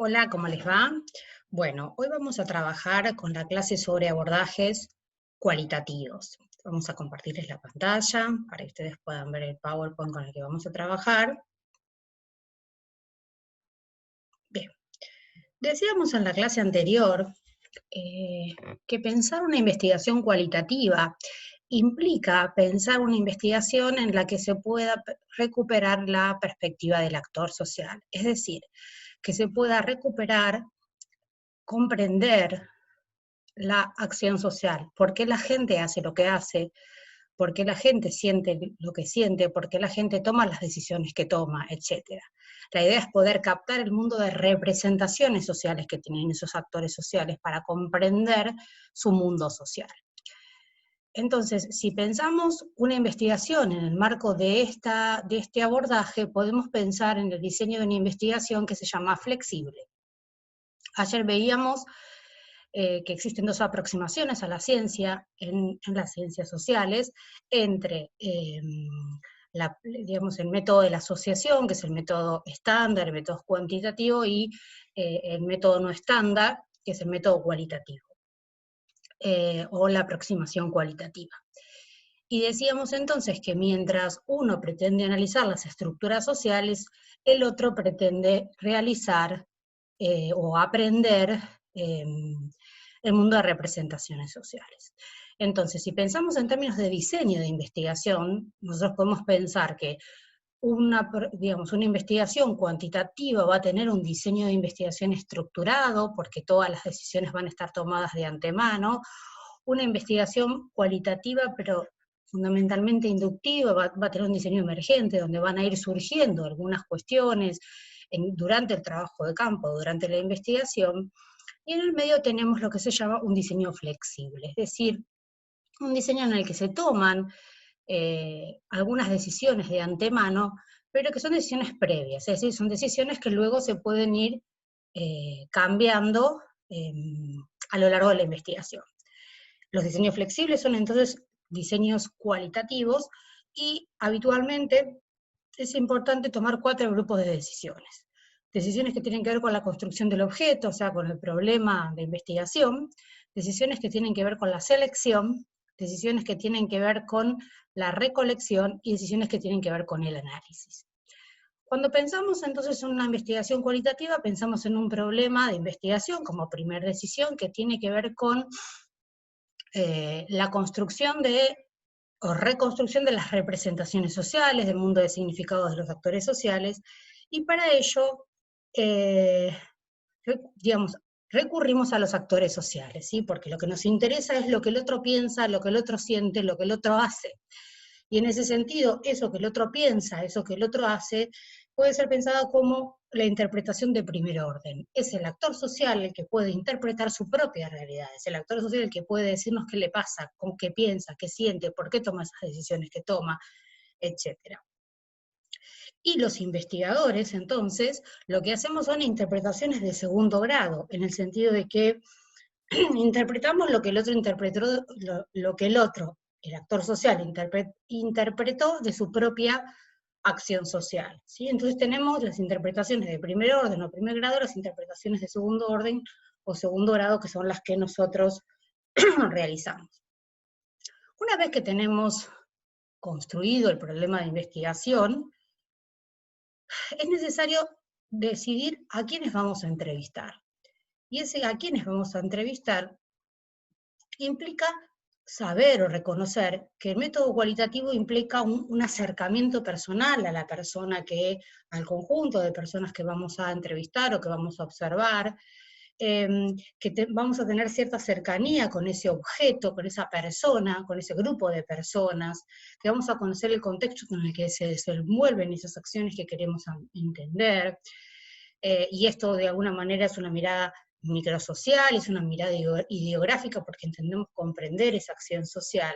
Hola, ¿cómo les va? Bueno, hoy vamos a trabajar con la clase sobre abordajes cualitativos. Vamos a compartirles la pantalla para que ustedes puedan ver el PowerPoint con el que vamos a trabajar. Bien, decíamos en la clase anterior que pensar una investigación cualitativa implica pensar una investigación en la que se pueda recuperar la perspectiva del actor social, es decir, que se pueda recuperar, comprender la acción social, por qué la gente hace lo que hace, por qué la gente siente lo que siente, por qué la gente toma las decisiones que toma, etc. La idea es poder captar el mundo de representaciones sociales que tienen esos actores sociales para comprender su mundo social. Entonces, si pensamos una investigación en el marco de este abordaje, podemos pensar en el diseño de una investigación que se llama flexible. Ayer veíamos que existen dos aproximaciones a la ciencia en las ciencias sociales, entre digamos, el método de la asociación, que es el método estándar, el método cuantitativo, y el método no estándar, que es el método cualitativo, o la aproximación cualitativa. Y decíamos entonces que mientras uno pretende analizar las estructuras sociales, el otro pretende realizar o aprender el mundo de representaciones sociales. Entonces, si pensamos en términos de diseño de investigación, nosotros podemos pensar que digamos, una investigación cuantitativa va a tener un diseño de investigación estructurado, porque todas las decisiones van a estar tomadas de antemano. Una investigación cualitativa, pero fundamentalmente inductiva, va a tener un diseño emergente, donde van a ir surgiendo algunas cuestiones durante el trabajo de campo, durante la investigación, y en el medio tenemos lo que se llama un diseño flexible, es decir, un diseño en el que se toman algunas decisiones de antemano, pero que son decisiones previas, es decir, son decisiones que luego se pueden ir cambiando a lo largo de la investigación. Los diseños flexibles son entonces diseños cualitativos y habitualmente es importante tomar 4 grupos de decisiones. Decisiones que tienen que ver con la construcción del objeto, o sea, con el problema de investigación, decisiones que tienen que ver con la selección, decisiones que tienen que ver con la recolección y decisiones que tienen que ver con el análisis. Cuando pensamos entonces en una investigación cualitativa, pensamos en un problema de investigación como primera decisión que tiene que ver con la construcción o reconstrucción de las representaciones sociales, del mundo de significados de los actores sociales, y para ello, digamos, recurrimos a los actores sociales, ¿sí? Porque lo que nos interesa es lo que el otro piensa, lo que el otro siente, lo que el otro hace. Y en ese sentido, eso que el otro piensa, eso que el otro hace, puede ser pensado como la interpretación de primer orden. Es el actor social el que puede interpretar su propia realidad, es el actor social el que puede decirnos qué le pasa, con qué piensa, qué siente, por qué toma esas decisiones que toma, etc. Y los investigadores, entonces, lo que hacemos son interpretaciones de segundo grado, en el sentido de que interpretamos lo que el otro interpretó, lo que el otro, el actor social, interpretó de su propia acción social, ¿sí? Entonces tenemos las interpretaciones de primer orden o primer grado, las interpretaciones de segundo orden o segundo grado, que son las que nosotros realizamos. Una vez que tenemos construido el problema de investigación, es necesario decidir a quiénes vamos a entrevistar. Y ese a quiénes vamos a entrevistar implica saber o reconocer que el método cualitativo implica un acercamiento personal a la persona, al conjunto de personas que vamos a entrevistar o que vamos a observar, vamos a tener cierta cercanía con ese objeto, con esa persona, con ese grupo de personas, que vamos a conocer el contexto en el que se desenvuelven esas acciones que queremos entender, y esto de alguna manera es una mirada microsocial, es una mirada ideográfica porque intentamos comprender esa acción social.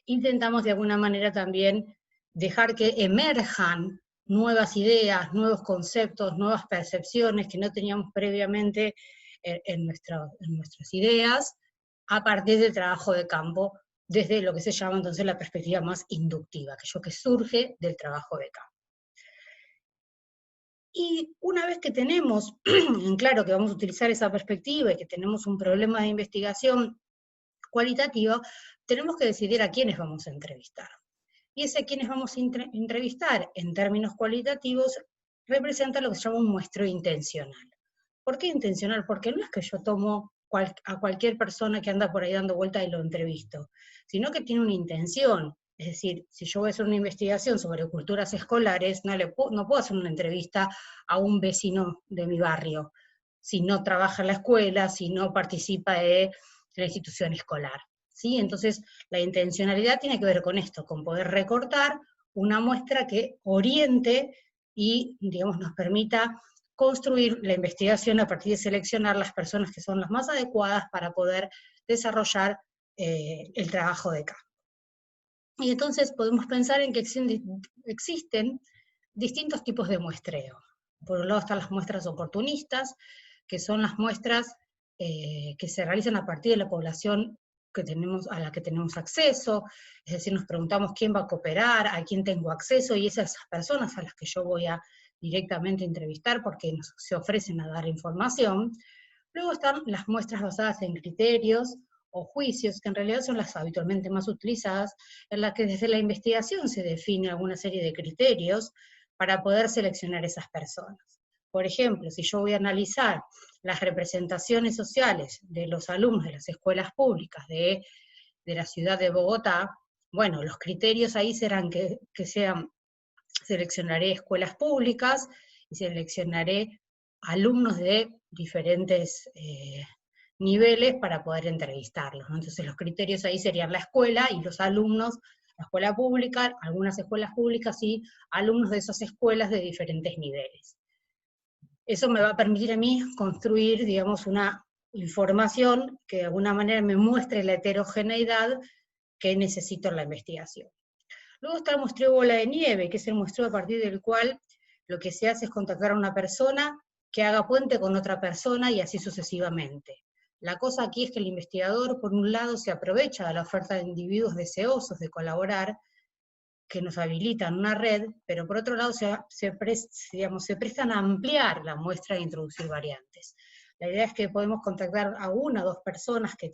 Intentamos de alguna manera también dejar que emerjan nuevas ideas, nuevos conceptos, nuevas percepciones que no teníamos previamente en nuestras ideas, a partir del trabajo de campo, desde lo que se llama entonces la perspectiva más inductiva, aquello que surge del trabajo de campo. Y una vez que tenemos en claro que vamos a utilizar esa perspectiva y que tenemos un problema de investigación cualitativa, tenemos que decidir a quiénes vamos a entrevistar. Y ese a quienes vamos a entrevistar en términos cualitativos representa lo que se llama un muestreo intencional. ¿Por qué intencional? Porque no es que yo tomo a cualquier persona que anda por ahí dando vueltas y lo entrevisto, sino que tiene una intención. Es decir, si yo voy a hacer una investigación sobre culturas escolares, no puedo hacer una entrevista a un vecino de mi barrio, si no trabaja en la escuela, si no participa de la institución escolar. ¿Sí? Entonces, la intencionalidad tiene que ver con esto, con poder recortar una muestra que oriente y, digamos, nos permita construir la investigación a partir de seleccionar las personas que son las más adecuadas para poder desarrollar el trabajo de campo. Y entonces podemos pensar en que existen distintos tipos de muestreo. Por un lado están las muestras oportunistas, que son las muestras que se realizan a partir de la población a la que tenemos acceso, es decir, nos preguntamos quién va a cooperar, a quién tengo acceso, y esas personas a las que yo voy a directamente entrevistar porque se ofrecen a dar información. Luego están las muestras basadas en criterios o juicios, que en realidad son las habitualmente más utilizadas, en las que desde la investigación se define alguna serie de criterios para poder seleccionar esas personas. Por ejemplo, si yo voy a analizar las representaciones sociales de los alumnos de las escuelas públicas de la ciudad de Bogotá, bueno, los criterios ahí serán que seleccionaré escuelas públicas y seleccionaré alumnos de diferentes niveles para poder entrevistarlos, ¿no? Entonces los criterios ahí serían la escuela y los alumnos, la escuela pública, algunas escuelas públicas y alumnos de esas escuelas de diferentes niveles. Eso me va a permitir a mí construir, digamos, una información que de alguna manera me muestre la heterogeneidad que necesito en la investigación. Luego está el muestreo bola de nieve, que es el muestreo a partir del cual lo que se hace es contactar a una persona que haga puente con otra persona y así sucesivamente. La cosa aquí es que el investigador, por un lado, se aprovecha de la oferta de individuos deseosos de colaborar, que nos habilitan una red, pero por otro lado se prestan a ampliar la muestra e introducir variantes. La idea es que podemos contactar a una o dos personas que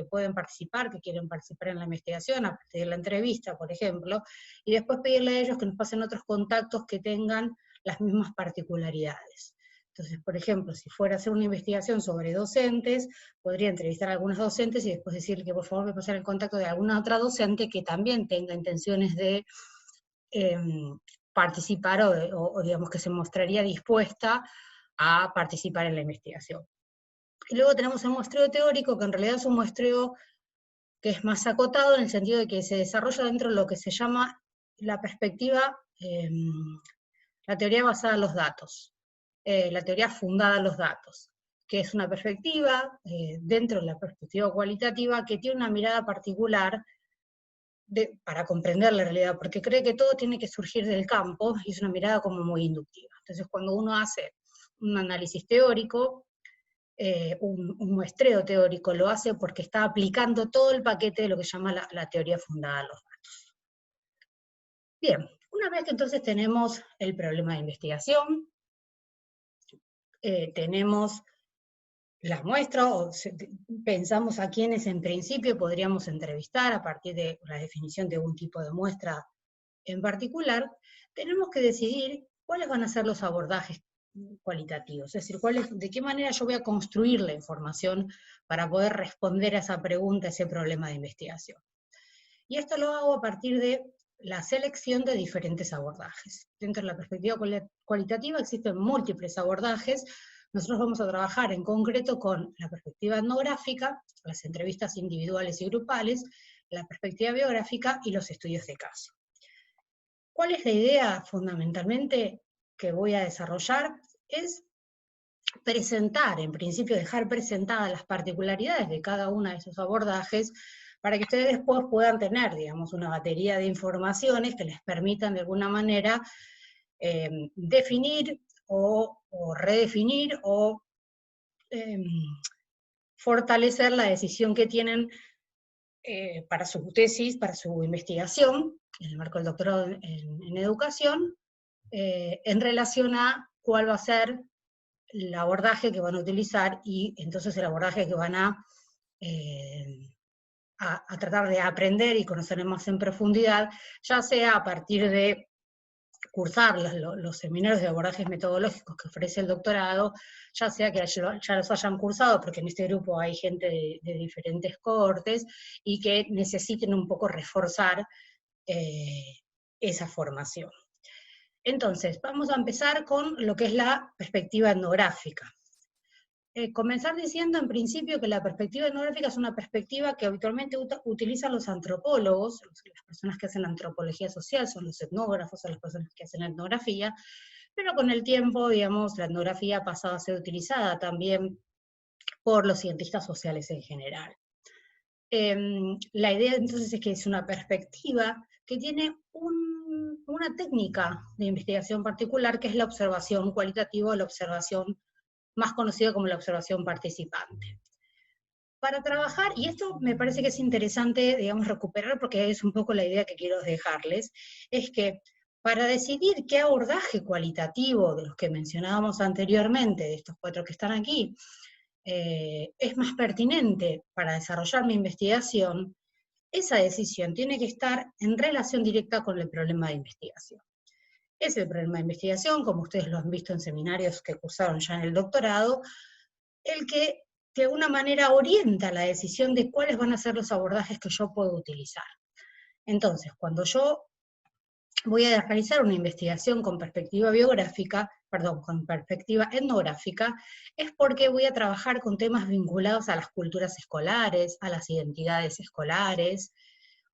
pueden participar, que quieren participar en la investigación, a partir de la entrevista, por ejemplo, y después pedirle a ellos que nos pasen otros contactos que tengan las mismas particularidades. Entonces, por ejemplo, si fuera a hacer una investigación sobre docentes, podría entrevistar a algunos docentes y después decirle que por favor me pasen el contacto de alguna otra docente que también tenga intenciones de participar o digamos que se mostraría dispuesta a participar en la investigación. Y luego tenemos el muestreo teórico, que en realidad es un muestreo que es más acotado en el sentido de que se desarrolla dentro de lo que se llama la perspectiva, la teoría basada en los datos, la teoría fundada en los datos, que es una perspectiva dentro de la perspectiva cualitativa que tiene una mirada particular para comprender la realidad, porque cree que todo tiene que surgir del campo, y es una mirada como muy inductiva. Entonces cuando uno hace un análisis teórico, un muestreo teórico, lo hace porque está aplicando todo el paquete de lo que se llama la teoría fundada en los datos. Bien, una vez que entonces tenemos el problema de investigación, tenemos la muestra, o pensamos a quienes en principio podríamos entrevistar a partir de la definición de un tipo de muestra en particular, tenemos que decidir cuáles van a ser los abordajes cualitativos, es decir, de qué manera yo voy a construir la información para poder responder a esa pregunta, a ese problema de investigación. Y esto lo hago a partir de la selección de diferentes abordajes. Dentro de la perspectiva cualitativa existen múltiples abordajes. Nosotros vamos a trabajar en concreto con la perspectiva etnográfica, las entrevistas individuales y grupales, la perspectiva biográfica y los estudios de caso. ¿Cuál es la idea fundamentalmente que voy a desarrollar? Es presentar, en principio dejar presentadas las particularidades de cada uno de esos abordajes, para que ustedes después puedan tener, digamos, una batería de informaciones que les permitan de alguna manera definir o redefinir o fortalecer la decisión que tienen para su tesis, para su investigación, en el marco del doctorado en educación, en relación a cuál va a ser el abordaje que van a utilizar y entonces el abordaje que van a tratar de aprender y conocer más en profundidad, ya sea a partir de cursar los seminarios de abordajes metodológicos que ofrece el doctorado, ya sea que ya los hayan cursado, porque en este grupo hay gente de diferentes cohortes, y que necesiten un poco reforzar esa formación. Entonces, vamos a empezar con lo que es la perspectiva etnográfica. Comenzar diciendo en principio que la perspectiva etnográfica es una perspectiva que habitualmente utilizan los antropólogos, las personas que hacen antropología social, son los etnógrafos, son las personas que hacen etnografía, pero con el tiempo, digamos, la etnografía ha pasado a ser utilizada también por los cientistas sociales en general. La idea entonces es que es una perspectiva que tiene una técnica de investigación particular, que es la observación cualitativa, o la observación más conocida como la observación participante. Para trabajar, y esto me parece que es interesante, digamos, recuperar, porque es un poco la idea que quiero dejarles, es que para decidir qué abordaje cualitativo de los que mencionábamos anteriormente, de estos 4 que están aquí, es más pertinente para desarrollar mi investigación, esa decisión tiene que estar en relación directa con el problema de investigación. Es el problema de investigación, como ustedes lo han visto en seminarios que cursaron ya en el doctorado, el que de alguna manera orienta la decisión de cuáles van a ser los abordajes que yo puedo utilizar. Entonces, cuando yo voy a realizar una investigación con perspectiva biográfica, perdón, con perspectiva etnográfica, es porque voy a trabajar con temas vinculados a las culturas escolares, a las identidades escolares,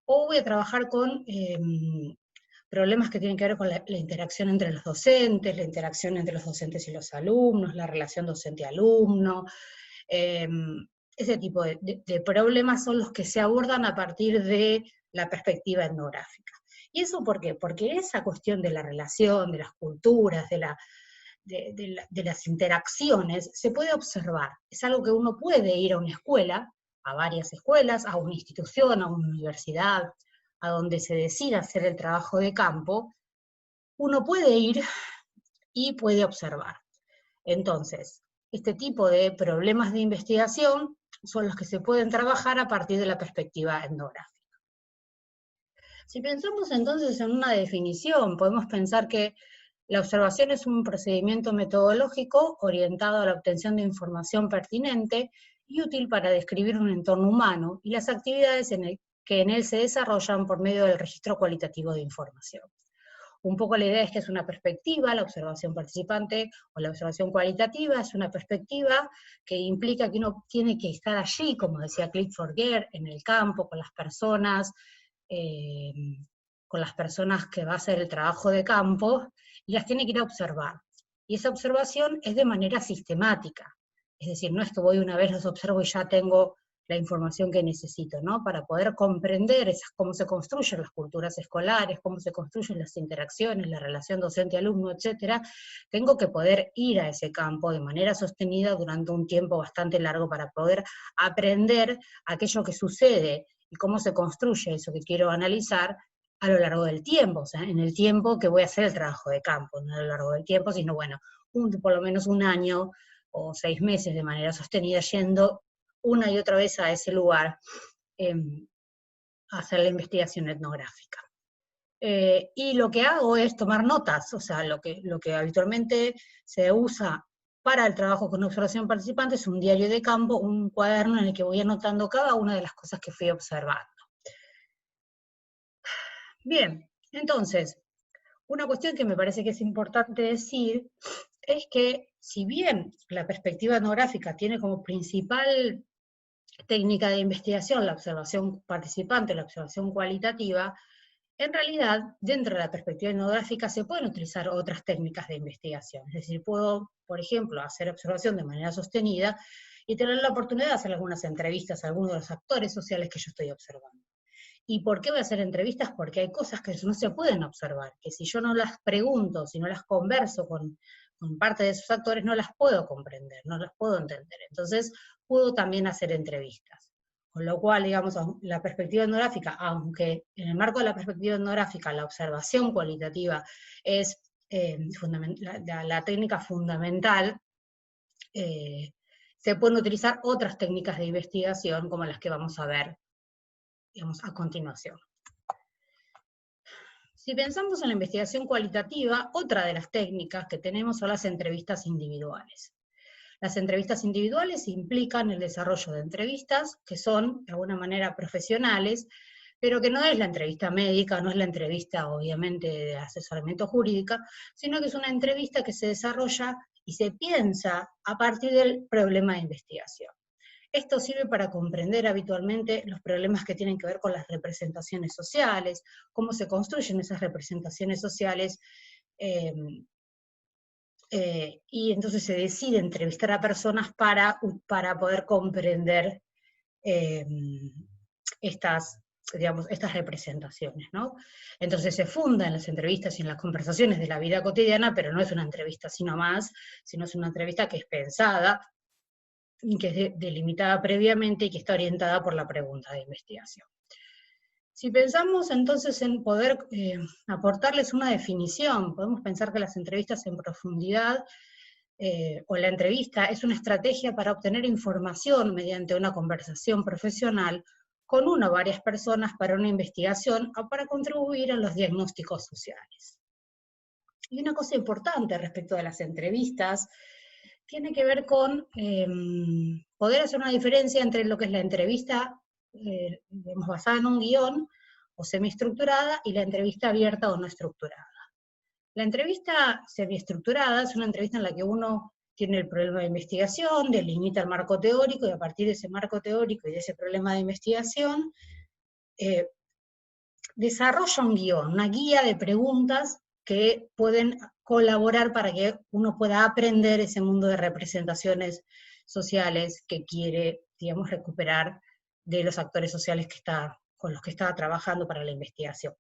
o voy a trabajar con problemas que tienen que ver con la interacción entre los docentes, la interacción entre los docentes y los alumnos, la relación docente-alumno. Ese tipo de problemas son los que se abordan a partir de la perspectiva etnográfica. ¿Y eso por qué? Porque esa cuestión de la relación, de las culturas, de las interacciones, se puede observar. Es algo que uno puede ir a una escuela, a varias escuelas, a una institución, a una universidad, a donde se decida hacer el trabajo de campo, uno puede ir y puede observar. Entonces, este tipo de problemas de investigación son los que se pueden trabajar a partir de la perspectiva etnográfica. Si pensamos entonces en una definición, podemos pensar que la observación es un procedimiento metodológico orientado a la obtención de información pertinente y útil para describir un entorno humano y las actividades que en él se desarrollan por medio del registro cualitativo de información. Un poco la idea es que es una perspectiva, la observación participante o la observación cualitativa es una perspectiva que implica que uno tiene que estar allí, como decía Clifford Geertz, en el campo, con las personas que va a hacer el trabajo de campo, y las tiene que ir a observar. Y esa observación es de manera sistemática, es decir, no es que voy una vez, los observo y ya tengo la información que necesito, ¿no? Para poder comprender cómo se construyen las culturas escolares, cómo se construyen las interacciones, la relación docente-alumno, etcétera, tengo que poder ir a ese campo de manera sostenida durante un tiempo bastante largo para poder aprender aquello que sucede y cómo se construye eso que quiero analizar a lo largo del tiempo, o sea, en el tiempo que voy a hacer el trabajo de campo, no a lo largo del tiempo, sino bueno, por lo menos un año o 6 meses de manera sostenida yendo una y otra vez a ese lugar a hacer la investigación etnográfica. Y lo que hago es tomar notas, o sea, lo que habitualmente se usa para el trabajo con observación participante es un diario de campo, un cuaderno en el que voy anotando cada una de las cosas que fui observando. Bien, entonces, una cuestión que me parece que es importante decir es que si bien la perspectiva etnográfica tiene como principal técnica de investigación la observación participante, la observación cualitativa, en realidad, dentro de la perspectiva etnográfica se pueden utilizar otras técnicas de investigación. Es decir, puedo, por ejemplo, hacer observación de manera sostenida y tener la oportunidad de hacer algunas entrevistas a algunos de los actores sociales que yo estoy observando. ¿Y por qué voy a hacer entrevistas? Porque hay cosas que no se pueden observar, que si yo no las pregunto, si no las converso con parte de esos actores, no las puedo comprender, no las puedo entender. Entonces, puedo también hacer entrevistas. Con lo cual, digamos, la perspectiva etnográfica, aunque en el marco de la perspectiva etnográfica la observación cualitativa es la técnica fundamental, se pueden utilizar otras técnicas de investigación como las que vamos a ver, digamos, a continuación. Si pensamos en la investigación cualitativa, otra de las técnicas que tenemos son las entrevistas individuales. Las entrevistas individuales implican el desarrollo de entrevistas que son, de alguna manera, profesionales, pero que no es la entrevista médica, no es la entrevista, obviamente, de asesoramiento jurídico, sino que es una entrevista que se desarrolla y se piensa a partir del problema de investigación. Esto sirve para comprender habitualmente los problemas que tienen que ver con las representaciones sociales, cómo se construyen esas representaciones sociales, y entonces se decide entrevistar a personas para poder comprender estas representaciones, ¿no? Entonces se funda en las entrevistas y en las conversaciones de la vida cotidiana, pero no es una entrevista sino más, sino es una entrevista que es pensada, y que es delimitada previamente y que está orientada por la pregunta de investigación. Si pensamos entonces en poder aportarles una definición, podemos pensar que las entrevistas en profundidad, o la entrevista es una estrategia para obtener información mediante una conversación profesional con una o varias personas para una investigación o para contribuir a los diagnósticos sociales. Y una cosa importante respecto de las entrevistas tiene que ver con poder hacer una diferencia entre lo que es la entrevista digamos, basada en un guión o semiestructurada y la entrevista abierta o no estructurada. La entrevista semiestructurada es una entrevista en la que uno tiene el problema de investigación, delimita el marco teórico y a partir de ese marco teórico y de ese problema de investigación desarrolla un guión, una guía de preguntas que pueden colaborar para que uno pueda aprender ese mundo de representaciones sociales que quiere, digamos, recuperar de los actores sociales con los que estaba trabajando para la investigación.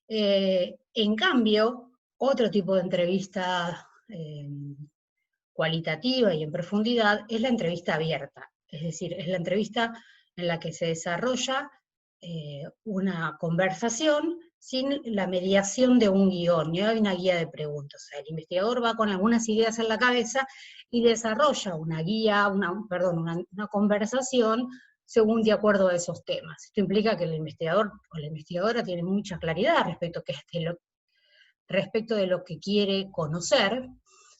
En cambio, otro tipo de entrevista cualitativa y en profundidad es la entrevista abierta, es decir, es la entrevista en la que se desarrolla una conversación sin la mediación de un guión, ni hay una guía de preguntas. O sea, el investigador va con algunas ideas en la cabeza y desarrolla una guía, una conversación según de acuerdo a esos temas. Esto implica que el investigador o la investigadora tiene mucha claridad respecto de lo que quiere conocer,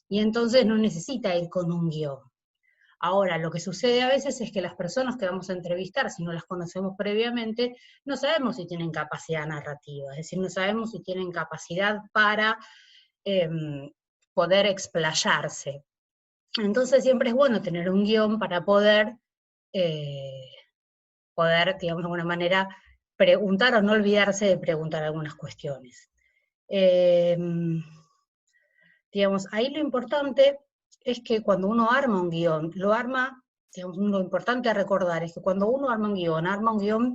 y entonces no necesita ir con un guión. Ahora, lo que sucede a veces es que las personas que vamos a entrevistar, si no las conocemos previamente, no sabemos si tienen capacidad narrativa, es decir, no sabemos si tienen capacidad para poder explayarse. Entonces siempre es bueno tener un guión para poder, digamos, de alguna manera, preguntar o no olvidarse de preguntar algunas cuestiones. Digamos, ahí lo importante es que cuando uno arma un guión, digamos, lo importante a recordar es que cuando uno arma un guión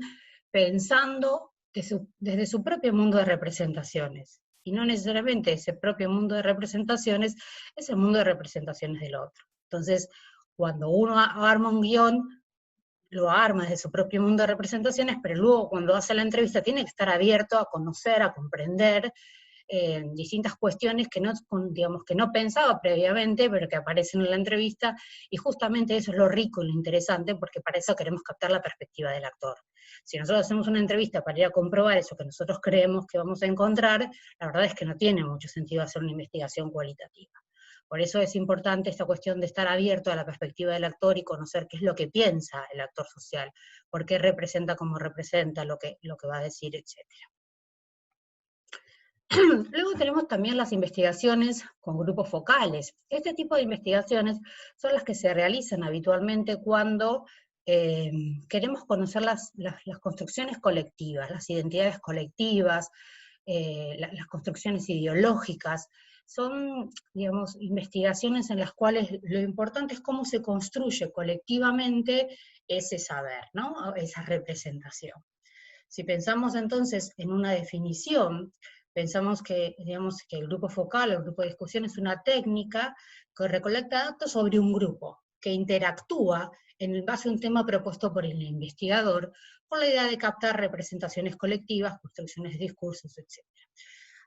pensando desde su propio mundo de representaciones, y no necesariamente ese propio mundo de representaciones es el mundo de representaciones del otro. Entonces, cuando uno arma un guión, lo arma desde su propio mundo de representaciones, pero luego cuando hace la entrevista tiene que estar abierto a conocer, a comprender distintas cuestiones que no, digamos, que no pensaba previamente, pero que aparecen en la entrevista, y justamente eso es lo rico y lo interesante, porque para eso queremos captar la perspectiva del actor. Si nosotros hacemos una entrevista para ir a comprobar eso que nosotros creemos que vamos a encontrar, la verdad es que no tiene mucho sentido hacer una investigación cualitativa. Por eso es importante esta cuestión de estar abierto a la perspectiva del actor y conocer qué es lo que piensa el actor social, por qué representa como representa, lo que va a decir, etc. Luego tenemos también las investigaciones con grupos focales. Este tipo de investigaciones son las que se realizan habitualmente cuando queremos conocer las construcciones colectivas, las identidades colectivas, las construcciones ideológicas. Son, digamos, investigaciones en las cuales lo importante es cómo se construye colectivamente ese saber, ¿no? Esa representación. Si pensamos entonces en una definición, pensamos que, digamos, que el grupo focal, el grupo de discusión, es una técnica que recolecta datos sobre un grupo, que interactúa en base a un tema propuesto por el investigador, con la idea de captar representaciones colectivas, construcciones de discursos, etc.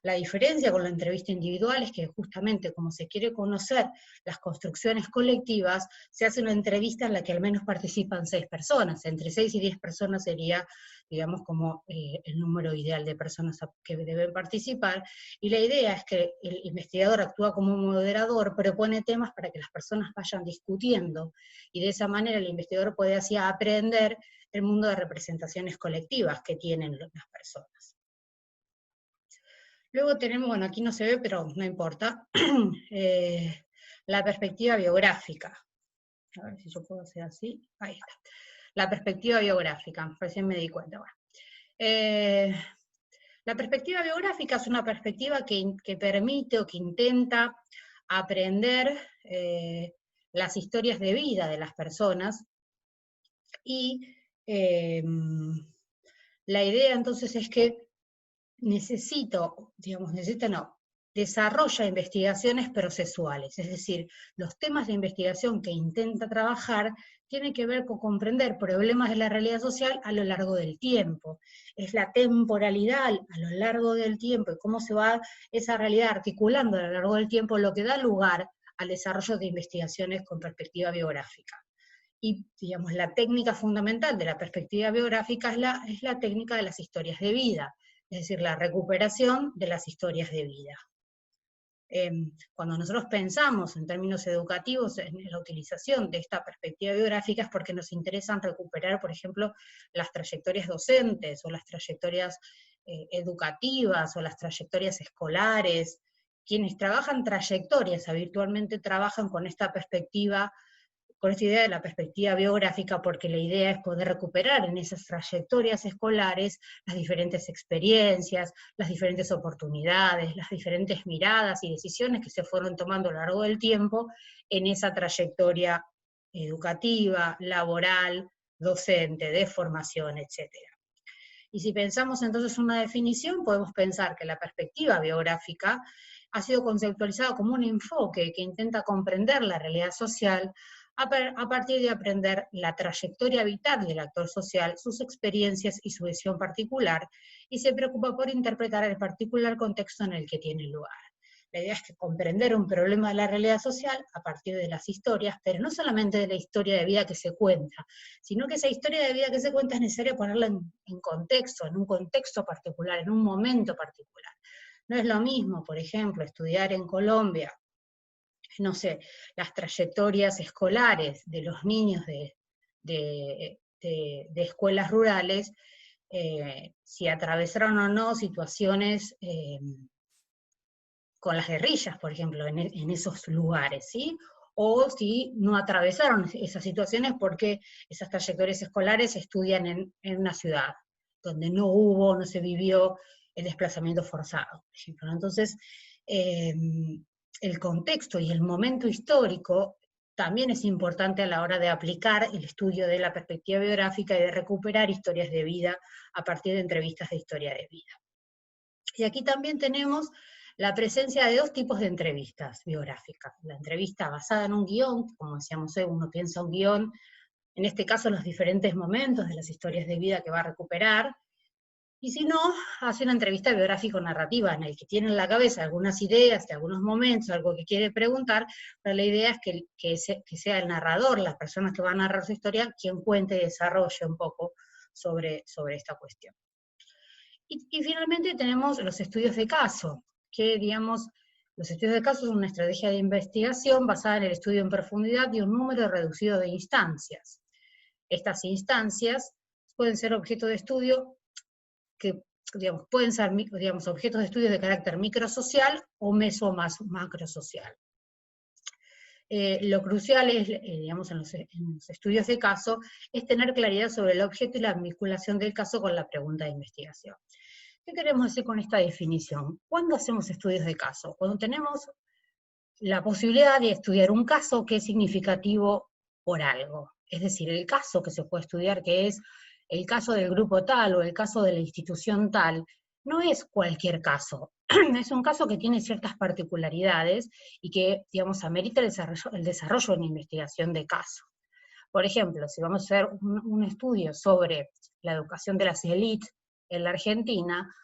La diferencia con la entrevista individual es que justamente como se quiere conocer las construcciones colectivas, se hace una entrevista en la que al menos participan 6 personas, entre 6 y 10 personas sería, digamos, como el número ideal de personas que deben participar, y la idea es que el investigador actúa como un moderador, propone temas para que las personas vayan discutiendo, y de esa manera el investigador puede así aprender el mundo de representaciones colectivas que tienen las personas. Luego tenemos, bueno, aquí no se ve, pero no importa, la perspectiva biográfica. A ver si yo puedo hacer así. Ahí está. La perspectiva biográfica, recién me di cuenta. Bueno. La perspectiva biográfica es una perspectiva que permite o que intenta aprender las historias de vida de las personas, y la idea entonces es que desarrolla investigaciones procesuales, es decir, los temas de investigación que intenta trabajar tienen que ver con comprender problemas de la realidad social a lo largo del tiempo. Es la temporalidad a lo largo del tiempo y cómo se va esa realidad articulando a lo largo del tiempo lo que da lugar al desarrollo de investigaciones con perspectiva biográfica. Y, digamos, la técnica fundamental de la perspectiva biográfica es la técnica de las historias de vida, es decir, la recuperación de las historias de vida. Cuando nosotros pensamos en términos educativos en la utilización de esta perspectiva biográfica es porque nos interesan recuperar, por ejemplo, las trayectorias docentes, o las trayectorias educativas, o las trayectorias escolares. Quienes trabajan trayectorias habitualmente trabajan con esta perspectiva, con esta idea de la perspectiva biográfica, porque la idea es poder recuperar en esas trayectorias escolares las diferentes experiencias, las diferentes oportunidades, las diferentes miradas y decisiones que se fueron tomando a lo largo del tiempo en esa trayectoria educativa, laboral, docente, de formación, etc. Y si pensamos entonces una definición, podemos pensar que la perspectiva biográfica ha sido conceptualizada como un enfoque que intenta comprender la realidad social a partir de aprender la trayectoria vital del actor social, sus experiencias y su visión particular, y se preocupa por interpretar el particular contexto en el que tiene lugar. La idea es que comprender un problema de la realidad social a partir de las historias, pero no solamente de la historia de vida que se cuenta, sino que esa historia de vida que se cuenta es necesario ponerla en contexto, en un contexto particular, en un momento particular. No es lo mismo, por ejemplo, estudiar en Colombia, no sé, las trayectorias escolares de los niños de escuelas rurales, si atravesaron o no situaciones con las guerrillas, por ejemplo, en esos lugares, ¿sí? O si no atravesaron esas situaciones porque esas trayectorias escolares se estudian en una ciudad, donde no se vivió el desplazamiento forzado, por ejemplo. Entonces, el contexto y el momento histórico también es importante a la hora de aplicar el estudio de la perspectiva biográfica y de recuperar historias de vida a partir de entrevistas de historia de vida. Y aquí también tenemos la presencia de 2 tipos de entrevistas biográficas. La entrevista basada en un guión, como decíamos hoy, uno piensa un guión, en este caso los diferentes momentos de las historias de vida que va a recuperar, y si no, hace una entrevista biográfico-narrativa en el que tiene en la cabeza algunas ideas de algunos momentos, algo que quiere preguntar, pero la idea es que sea el narrador, las personas que van a narrar su historia, quien cuente y desarrolle un poco sobre esta cuestión. Y finalmente tenemos los estudios de caso, que digamos, los estudios de caso son una estrategia de investigación basada en el estudio en profundidad de un número reducido de instancias. Estas instancias pueden ser objeto de estudio que, digamos, pueden ser, digamos, objetos de estudio de carácter microsocial o macrosocial. Lo crucial es, digamos, en los estudios de caso, es tener claridad sobre el objeto y la vinculación del caso con la pregunta de investigación. ¿Qué queremos decir con esta definición? ¿Cuándo hacemos estudios de caso? Cuando tenemos la posibilidad de estudiar un caso que es significativo por algo. Es decir, el caso que se puede estudiar, que es el caso del grupo tal o el caso de la institución tal, no es cualquier caso. Es un caso que tiene ciertas particularidades y que, digamos, amerita el desarrollo de una investigación de caso. Por ejemplo, si vamos a hacer un estudio sobre la educación de las élites en la Argentina,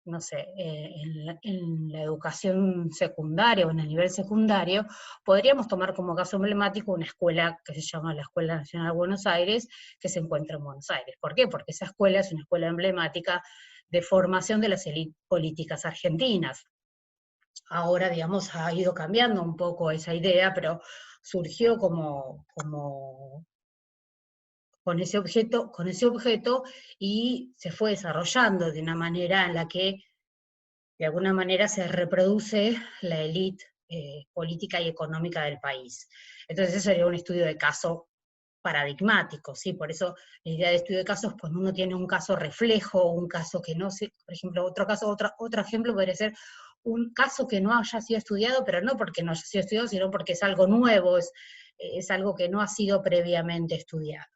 no sé, en la educación secundaria o en el nivel secundario, podríamos tomar como caso emblemático una escuela que se llama la Escuela Nacional de Buenos Aires, que se encuentra en Buenos Aires. ¿Por qué? Porque esa escuela es una escuela emblemática de formación de las élites políticas argentinas. Ahora, digamos, ha ido cambiando un poco esa idea, pero surgió como con ese objeto y se fue desarrollando de una manera en la que de alguna manera se reproduce la élite política y económica del país. Entonces eso sería un estudio de caso paradigmático, ¿sí? Por eso la idea de estudio de casos, pues uno tiene un caso reflejo, un caso que no se, por ejemplo, otro ejemplo podría ser un caso que no haya sido estudiado, pero no porque no haya sido estudiado, sino porque es algo nuevo, es algo que no ha sido previamente estudiado.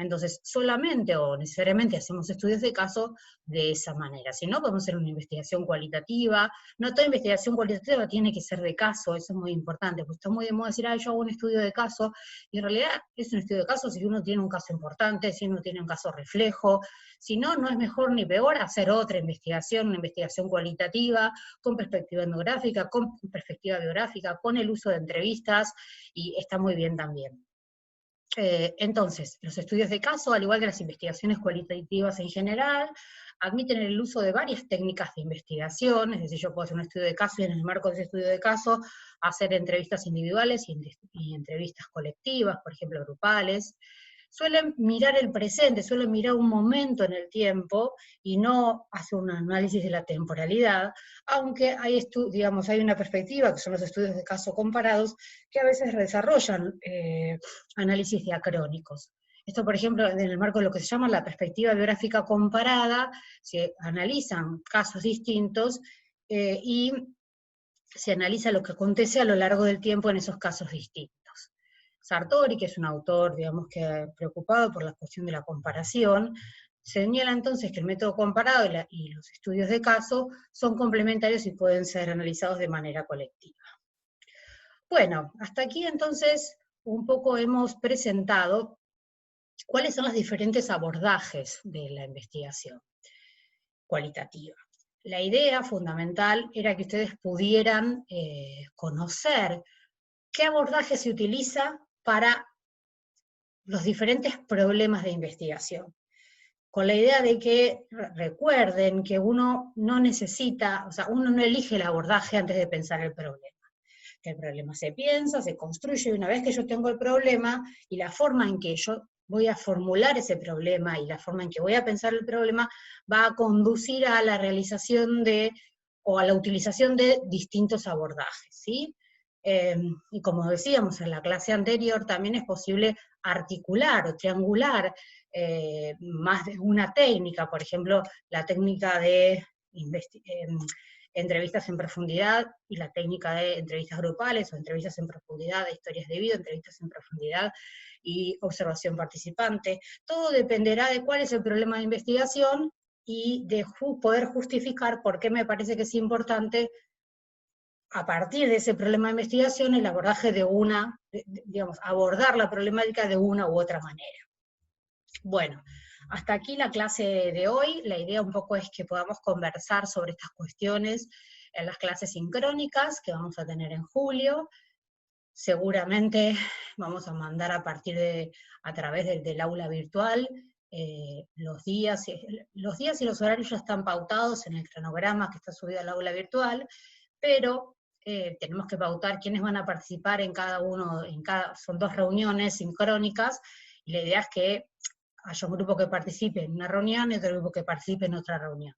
Entonces, solamente o necesariamente hacemos estudios de caso de esa manera. Si no, podemos hacer una investigación cualitativa. No toda investigación cualitativa tiene que ser de caso, eso es muy importante, porque está muy de moda decir, yo hago un estudio de caso, y en realidad es un estudio de caso si uno tiene un caso importante, si uno tiene un caso reflejo. Si no, no es mejor ni peor hacer otra investigación, una investigación cualitativa, con perspectiva etnográfica, con perspectiva biográfica, con el uso de entrevistas, y está muy bien también. Entonces, los estudios de caso, al igual que las investigaciones cualitativas en general, admiten el uso de varias técnicas de investigación, es decir, yo puedo hacer un estudio de caso y en el marco de ese estudio de caso hacer entrevistas individuales y entrevistas colectivas, por ejemplo, grupales. Suelen mirar el presente, suelen mirar un momento en el tiempo y no hacer un análisis de la temporalidad, aunque hay, digamos, hay una perspectiva, que son los estudios de caso comparados, que a veces desarrollan análisis diacrónicos. Esto, por ejemplo, en el marco de lo que se llama la perspectiva biográfica comparada, se analizan casos distintos y se analiza lo que acontece a lo largo del tiempo en esos casos distintos. Sartori, que es un autor, digamos, que preocupado por la cuestión de la comparación, señala entonces que el método comparado y los estudios de caso son complementarios y pueden ser analizados de manera colectiva. Bueno, hasta aquí entonces un poco hemos presentado cuáles son los diferentes abordajes de la investigación cualitativa. La idea fundamental era que ustedes pudieran conocer qué abordaje se utiliza para los diferentes problemas de investigación, con la idea de que recuerden que uno no necesita, o sea, uno no elige el abordaje antes de pensar el problema. Que el problema se piensa, se construye, y una vez que yo tengo el problema, y la forma en que yo voy a formular ese problema, y la forma en que voy a pensar el problema, va a conducir a la realización o a la utilización de distintos abordajes, ¿sí? Y como decíamos en la clase anterior, también es posible articular o triangular más de una técnica, por ejemplo, la técnica de entrevistas en profundidad y la técnica de entrevistas grupales o entrevistas en profundidad de historias de vida, entrevistas en profundidad y observación participante. Todo dependerá de cuál es el problema de investigación y de poder justificar por qué me parece que es importante, a partir de ese problema de investigación, el abordaje digamos, abordar la problemática de una u otra manera. Bueno, hasta aquí la clase de hoy. La idea un poco es que podamos conversar sobre estas cuestiones en las clases sincrónicas que vamos a tener en julio. Seguramente vamos a mandar a través del aula virtual, los días y los horarios ya están pautados en el cronograma que está subido al aula virtual, pero tenemos que pautar quiénes van a participar en cada uno, son 2 reuniones sincrónicas, y la idea es que haya un grupo que participe en una reunión y otro grupo que participe en otra reunión.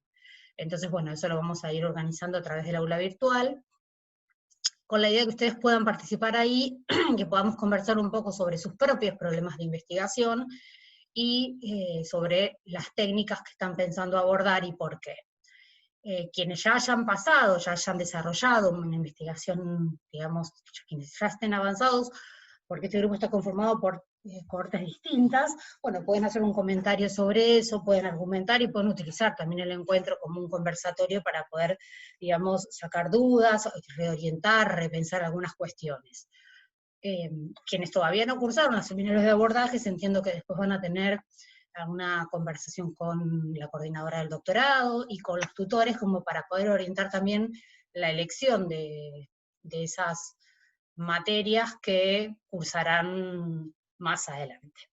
Entonces, bueno, eso lo vamos a ir organizando a través del aula virtual, con la idea de que ustedes puedan participar ahí, que podamos conversar un poco sobre sus propios problemas de investigación, y sobre las técnicas que están pensando abordar y por qué. Quienes ya hayan pasado, ya hayan desarrollado una investigación, digamos, quienes ya estén avanzados, porque este grupo está conformado por cohortes distintas, bueno, pueden hacer un comentario sobre eso, pueden argumentar y pueden utilizar también el encuentro como un conversatorio para poder, digamos, sacar dudas, reorientar, repensar algunas cuestiones. Quienes todavía no cursaron los seminarios de abordajes, entiendo que después van a tener alguna conversación con la coordinadora del doctorado y con los tutores, como para poder orientar también la elección de esas materias que cursarán más adelante.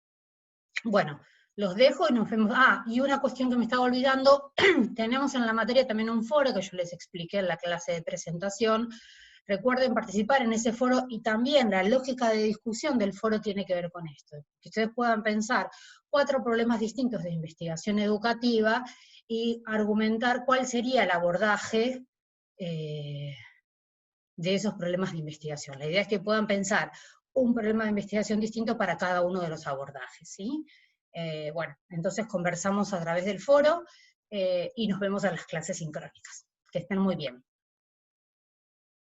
Bueno, los dejo y nos vemos. Ah, y una cuestión que me estaba olvidando, tenemos en la materia también un foro que yo les expliqué en la clase de presentación. Recuerden participar en ese foro, y también la lógica de discusión del foro tiene que ver con esto. Que ustedes puedan pensar 4 problemas distintos de investigación educativa y argumentar cuál sería el abordaje de esos problemas de investigación. La idea es que puedan pensar un problema de investigación distinto para cada uno de los abordajes, ¿sí? Bueno, entonces conversamos a través del foro y nos vemos en las clases sincrónicas. Que estén muy bien.